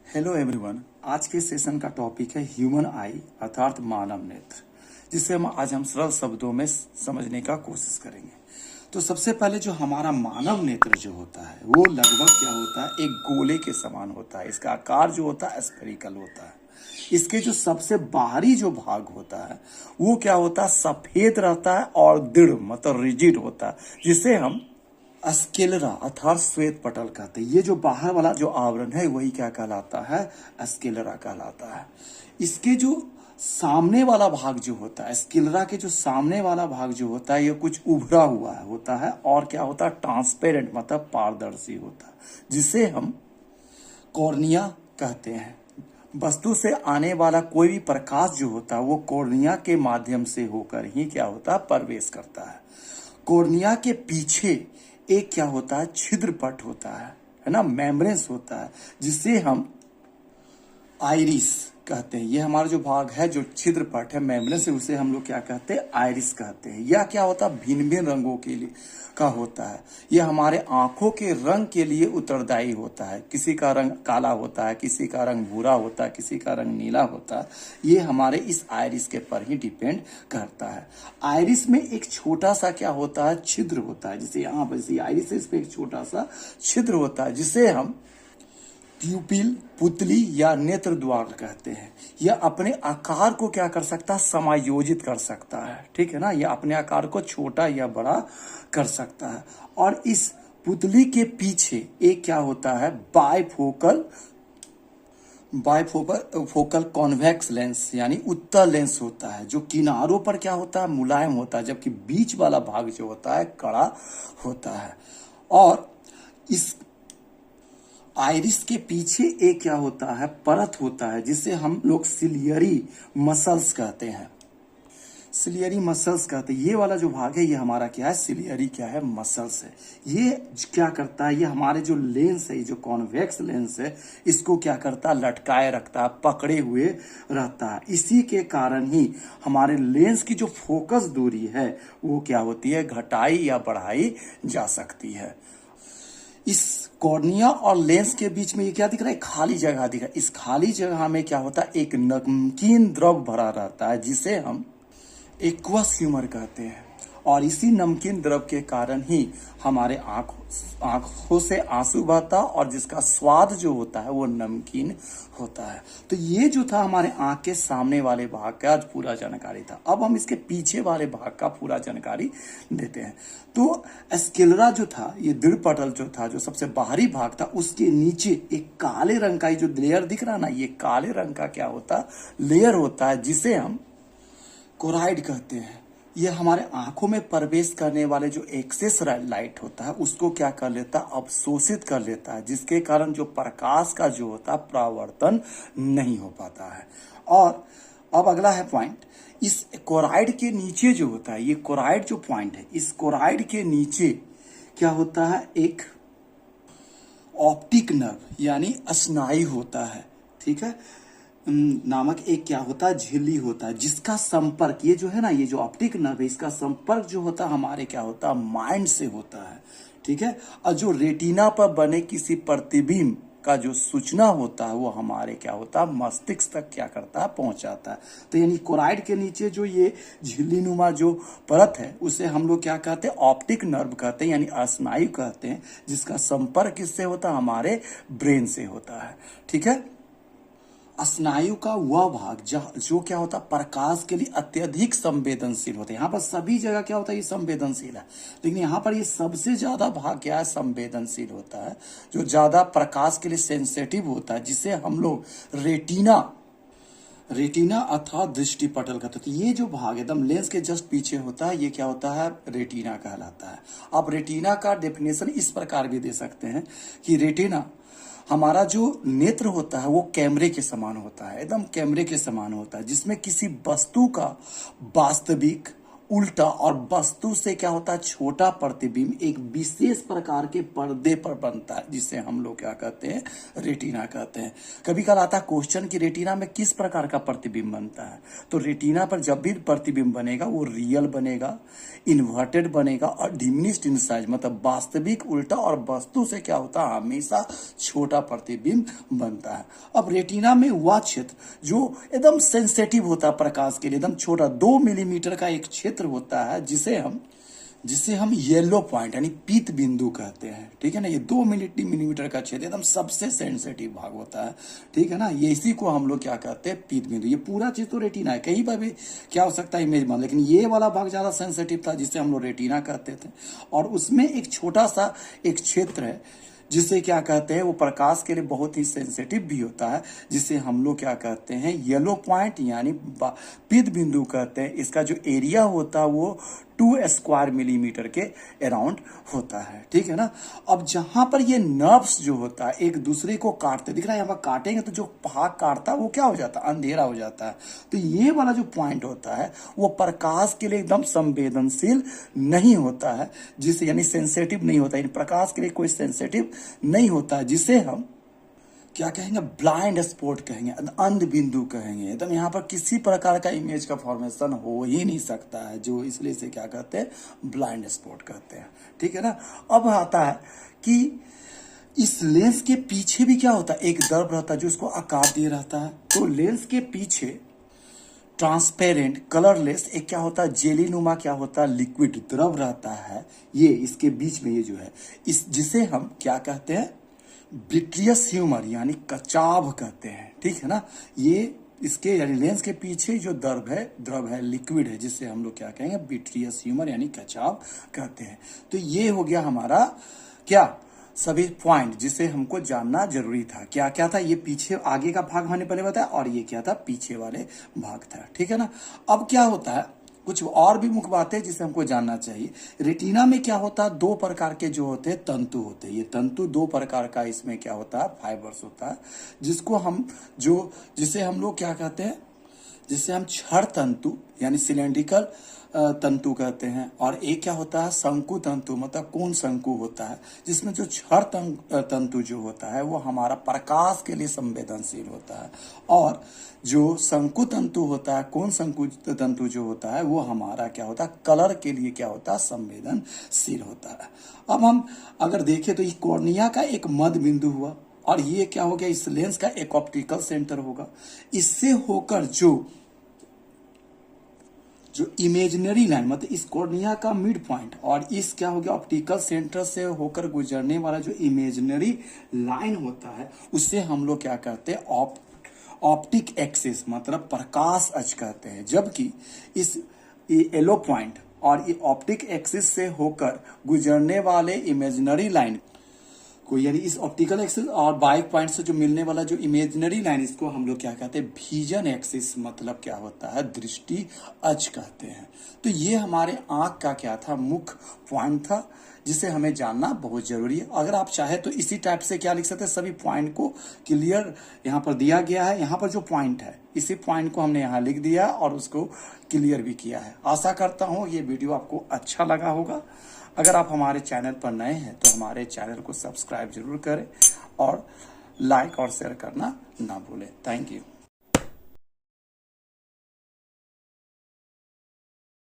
Hello everyone. आज के session का टॉपिक है ह्यूमन आई अर्थात मानव नेत्र, जिसे हम सरल शब्दों में समझने का कोशिश करेंगे। तो सबसे पहले जो हमारा मानव नेत्र जो होता है वो लगभग क्या होता है, एक गोले के समान होता है। इसका आकार जो होता है स्फेरिकल होता है। इसके जो सबसे बाहरी जो भाग होता है वो क्या होता है, सफेद रहता है और दृढ़ मतलब रिजिड होता है, जिसे हम स्केलरा अर्थात श्वेत पटल कहते हैं। ये जो बाहर वाला जो आवरण है वही क्या कहलाता है, स्केलरा कहलाता है। इसके जो सामने वाला भाग जो होता है, स्केलरा के जो सामने वाला भाग जो होता है ये कुछ उभरा हुआ होता है और क्या होता है, ट्रांसपेरेंट मतलब पारदर्शी होता है, जिसे हम कॉर्निया कहते हैं। वस्तु से आने वाला कोई भी प्रकाश जो होता है वो कॉर्निया के माध्यम से होकर ही क्या होता है, प्रवेश करता है। कॉर्निया के पीछे एक क्या होता है, छिद्रपट होता है ना, मेम्ब्रेन्स होता है, जिसे हम आइरिस कहते हैं। ये हमारा जो भाग है जो छिद्रपट है मेम्ब्रेन से, उसे हम लोग क्या कहते हैं, आइरिस कहते हैं। यह क्या होता है, भिन्न भिन्न रंगों के लिए का होता है। यह हमारे आंखों के रंग के लिए उत्तरदायी होता है। किसी का रंग काला होता है, किसी का रंग भूरा होता है, किसी का रंग नीला होता है। ये हमारे इस आइरिस के पर ही डिपेंड करता है। आइरिस में एक छोटा सा क्या होता है, छिद्र होता है, जिसे यहाँ पर आइरिस है, इस पे एक छोटा सा छिद्र होता है, जिसे हम प्यूपिल पुतली या नेत्र द्वार कहते हैं। यह अपने आकार को क्या कर सकता है, समायोजित कर सकता है। ठीक है ना, यह अपने आकार को छोटा या बड़ा कर सकता है। और इस पुतली के पीछे एक क्या होता है, बाइफोकल कॉन्वेक्स लेंस यानी उत्तल लेंस होता है, जो किनारों पर क्या होता है, मुलायम होता है, जबकि बीच वाला भाग जो होता है कड़ा होता है। और इस आइरिस के पीछे एक क्या होता है, परत होता है, जिसे हम लोग सिलियरी मसल्स कहते हैं। सिलियरी मसल्स कहते हैं। ये वाला जो भाग है ये हमारा क्या है, सिलियरी क्या है, मसल्स है। ये क्या करता है, ये हमारे जो लेंस है, जो कॉन्वेक्स लेंस है, इसको क्या करता है, लटकाए रखता है, पकड़े हुए रहता है। इसी के कारण ही हमारे लेंस की जो फोकस दूरी है वो क्या होती है, घटाई या बढ़ाई जा सकती है। इस कॉर्निया और लेंस के बीच में ये क्या दिख रहा है, खाली जगह दिख रहा है। इस खाली जगह में क्या होता है, एक नमकीन द्रव भरा रहता है, जिसे हम एक्वस ह्यूमर कहते हैं। और इसी नमकीन द्रव के कारण ही हमारे आंखों से आंसू बहता और जिसका स्वाद जो होता है वो नमकीन होता है। तो ये जो था हमारे आंख के सामने वाले भाग का आज पूरा जानकारी था। अब हम इसके पीछे वाले भाग का पूरा जानकारी देते हैं। तो स्केलरा जो था, ये दृढ़ पटल जो था, जो सबसे बाहरी भाग था, उसके नीचे एक काले रंग का जो लेयर दिख रहा ना, ये काले रंग का क्या होता, लेयर होता है, जिसे हम कोराइड कहते हैं। ये हमारे आंखों में प्रवेश करने वाले जो एक्सेस लाइट होता है उसको क्या कर लेता है, अवशोषित कर लेता है, जिसके कारण जो प्रकाश का जो होता है परावर्तन नहीं हो पाता है। और अब अगला है पॉइंट, इस कोराइड के नीचे जो होता है, ये कोराइड जो पॉइंट है, इस कोराइड के नीचे क्या होता है, एक ऑप्टिक नर्व यानी स्नायु होता है, ठीक है, नामक एक क्या होता है, झिल्ली होता है, जिसका संपर्क, ये जो है ना, ये जो ऑप्टिक नर्व है, इसका संपर्क जो होता है हमारे क्या होता है, माइंड से होता है। ठीक है, और जो रेटिना पर बने किसी प्रतिबिंब का जो सूचना होता है वो हमारे क्या होता है, मस्तिष्क तक क्या करता है, पहुंचाता है। तो यानी कोराइड के नीचे जो ये झिल्ली नुमा जो परत है उसे हम लोग क्या कहते हैं, ऑप्टिक नर्व कहते हैं, यानी स्नायु कहते हैं, जिसका संपर्क किससे होता है, हमारे ब्रेन से होता है। ठीक है, स्नायु का वह भाग जो क्या होता है, प्रकाश के लिए अत्यधिक संवेदनशील होता है। यहाँ पर सभी जगह क्या होता है, ये संवेदनशील है, लेकिन यहाँ पर ये सबसे ज्यादा भाग क्या है, संवेदनशील होता है, जो ज्यादा प्रकाश के लिए सेंसिटिव होता है, जिसे हम लोग रेटिना अर्थात दृष्टि पटल कहते हैं। तो ये जो भाग एकदम लेंस के जस्ट पीछे होता है, ये क्या होता है, रेटिना कहलाता है। अब रेटिना का डेफिनेशन इस प्रकार भी दे सकते हैं कि रेटिना हमारा जो नेत्र होता है वो कैमरे के समान होता है, एकदम कैमरे के समान होता है, जिसमें किसी वस्तु का वास्तविक उल्टा और वस्तु से क्या होता है छोटा प्रतिबिंब एक विशेष प्रकार के पर्दे पर बनता है, जिसे हम लोग क्या कहते हैं, रेटिना कहते हैं। कभी कल आता है क्वेश्चन कि रेटिना में किस प्रकार का प्रतिबिंब बनता है। तो रेटिना पर जब भी प्रतिबिंब बनेगा वो रियल बनेगा, इन्वर्टेड बनेगा और डिमिनिश्ड इन साइज, मतलब वास्तविक उल्टा और वस्तु से क्या होता है हमेशा छोटा प्रतिबिंब बनता है। अब रेटिना में वह क्षेत्र जो एकदम सेंसिटिव होता है प्रकाश के लिए, एकदम छोटा 2 मिलीमीटर का एक क्षेत्र होता है, जिसे हम येलो पॉइंट यानी पीत बिंदु कहते हैं। ठीक है ना, ये 2 मिलीमीटर का क्षेत्र एकदम सबसे सेंसिटिव भाग होता है। ठीक है ना, ये इसी को हम लोग क्या कहते हैं, पीत बिंदु। ये पूरा चीज तो रेटिना है, कहीं पर भी क्या हो सकता है इमेज में, लेकिन ये वाला भाग ज्यादा सेंसिटिव था जिसे हम लोग रेटिना कहते थे। और उसमें एक छोटा सा एक क्षेत्र है जिसे क्या कहते हैं, वो प्रकाश के लिए बहुत ही सेंसिटिव भी होता है, जिसे हम लोग क्या कहते हैं, येलो पॉइंट यानी पीत बिंदु कहते हैं। इसका जो एरिया होता है वो 2 स्क्वायर मिलीमीटर के अराउंड होता है। ठीक है ना। अब जहां पर ये नर्व्स जो होता है एक दूसरे को काटते, दिख रहा है यहाँ पर काटेंगे तो जो भाग काटता है वो क्या हो जाता है, अंधेरा हो जाता है। तो ये वाला जो पॉइंट होता है वो प्रकाश के लिए एकदम संवेदनशील नहीं होता है, जिसे यानी सेंसिटिव नहीं होता है, प्रकाश के लिए कोई सेंसिटिव नहीं होता है, जिसे हम क्या कहेंगे, ब्लाइंड स्पॉट कहेंगे, अंध बिंदु कहेंगे। एकदम यहाँ पर किसी प्रकार का इमेज का फॉर्मेशन हो ही नहीं सकता है, जो इसलिए से क्या कहते हैं, ब्लाइंड स्पॉट कहते हैं। ठीक है ना। अब आता है कि इस लेंस के पीछे भी क्या होता है, एक द्रव रहता है जो इसको आकार दिए रहता है। तो लेंस के पीछे ट्रांसपेरेंट कलरलेस एक क्या होता है, जेलीनुमा क्या होता है, लिक्विड द्रव रहता है। ये इसके बीच में ये जो है जिसे हम क्या कहते हैं, विट्रियस ह्यूमर यानी कचाव कहते हैं। ठीक है ना। ये इसके यानी लेंस के पीछे जो द्रव है लिक्विड है, जिसे हम लोग क्या कहेंगे, विट्रियस ह्यूमर यानी कचाव कहते हैं। तो ये हो गया हमारा क्या सभी पॉइंट जिसे हमको जानना जरूरी था। क्या क्या था, ये पीछे आगे का भाग मैंने पहले बताया, और ये क्या था, पीछे वाले भाग था। ठीक है ना। अब क्या होता है, कुछ और भी मुख्य बातें जिसे हमको जानना चाहिए। रेटिना में क्या होता है, 2 प्रकार के जो होते हैं तंतु होते हैं। ये तंतु 2 प्रकार का इसमें क्या होता है, फाइबर्स होता है, जिसे हम लोग क्या कहते हैं, जिसे हम क्षण तंतु यानी सिलेंड्रिकल तंतु कहते हैं। और एक क्या होता है, शंकु तंतु, मतलब कोण शंकु होता है, जिसमें जो क्षण तंतु जो होता है वो हमारा प्रकाश के लिए संवेदनशील होता है। और जो शंकु तंतु होता है, कोण शंकु तंतु जो होता है वो हमारा क्या होता है, कलर के लिए क्या होता है, संवेदनशील होता है। अब हम अगर देखें तो ये कॉर्निया का एक मध्य बिंदु हुआ, और ये क्या हो गया, इस लेंस का एक ऑप्टिकल सेंटर होगा। इससे होकर जो इमेजिनरी लाइन, मतलब इस कॉर्निया का मिड पॉइंट और इस क्या हो गया, ऑप्टिकल सेंटर से होकर गुजरने वाला जो इमेजिनरी लाइन होता है, उससे हम लोग क्या कहते हैं, ऑप्टिक एक्सिस मतलब प्रकाश अक्ष कहते हैं। जबकि इस येलो पॉइंट और ये ऑप्टिक एक्सिस से होकर गुजरने वाले इमेजिनरी लाइन को, यानी इस ऑप्टिकल एक्सिस और बाइक पॉइंट से जो मिलने वाला जो इमेजिनरी लाइन, इसको हम लोग क्या कहते हैं, विजन एक्सिस, मतलब क्या होता है, दृष्टि अक्ष कहते हैं। तो ये हमारे आंख का क्या था, मुख्य पॉइंट था, जिसे हमें जानना बहुत जरूरी है। अगर आप चाहे तो इसी टाइप से क्या लिख सकते हैं, सभी पॉइंट को क्लियर यहाँ पर दिया गया है। यहाँ पर जो पॉइंट है, इसी पॉइंट को हमने यहाँ लिख दिया और उसको क्लियर भी किया है। आशा करता हूँ ये वीडियो आपको अच्छा लगा होगा। अगर आप हमारे चैनल पर नए हैं तो हमारे चैनल को सब्सक्राइब जरूर करें और लाइक और शेयर करना ना भूलें। Thank you.